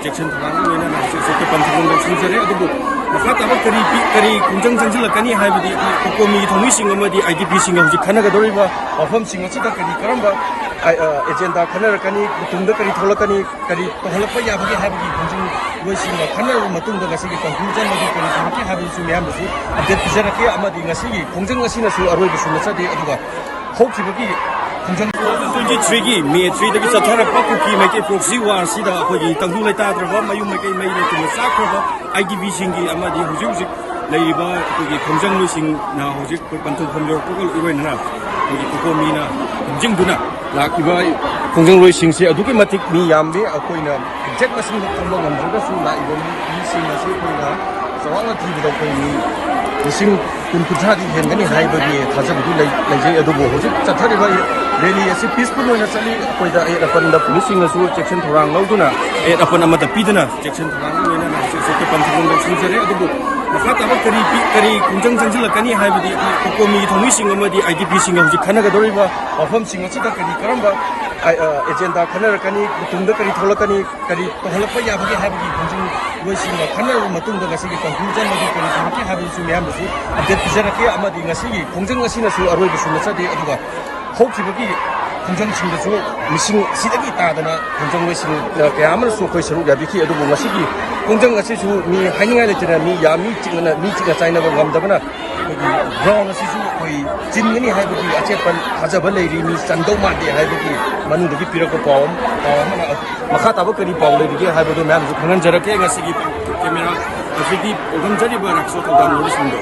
잭슨 당하는 세세 반성도 신세래 어두고 마카타바 그리 공정 정실락가니 하이브디 코코미 통이싱 어머디 IDP싱 hojik khanagadoriba wafamsing asida kari karamba agenda khanarkani tungda kari tholakani kari tohlakpa yabagi haibagi konjung loisinga khanarba matungda ngasigi conclusion madu kari thaki habi su miyam su update pijaraki amadi ngasigi kongjang ngasina su aroi su nasadi aduga hokibagi kongjang 23gi May 3 dagi sathara pakuki make proxy war sida akogi tangdu laita draba mayu make mai le tu sakraba IDP singi amadi hujik leiba akogi kongjang loising na hojik panthong phomjor kokol iroina akogi kokomina jingduna lakiba kongjang loising se aduki matik mi yambe akoina exact masing thomba ngamjga su la ibon mi sing na se koina sawanga tibida koini lising kun kuthadi hengani haibagi thajabdu leijai adubo hojik chathariba rally asi peaceful oina chali koida apanda policing asu section thorang lauduna apana mata piduna section thorang oina na se panthong do sinjare adubo makhata kari kongjang janjilakani haibadi kokomi thomising amadi IDP sing hojik khanagadoriba wafamsing asida kari karamba agenda khanarkani tungda kari tholakani kari tohlakpa yabagi haibagi kongjang loisinga khanarba matungda ngasigi conclusion madu kari thaki habi su miyam su update pijaraki amadi ngasigi kongjang ngasina su aroi su nasadi aduga hokibagi kongjang singdasu mising sidagi tadana kongjang loising kayamar su koi saru yabiki adubu ngasigi kongjang ngasi su mi haningai letena mi yami chingna chaina ba ngamdabana ground asi su koi jingani haibagi achepan thajaba leiri mi chandau mande haibagi manungdagi pirako pawam mana makha taba kari paw leiri haibado ma'am su khangan jarake ngasigi camera afidi ogamjari ba rakso tawdan lorisindo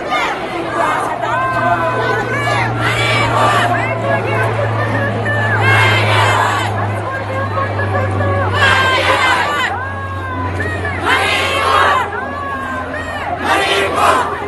Arriba!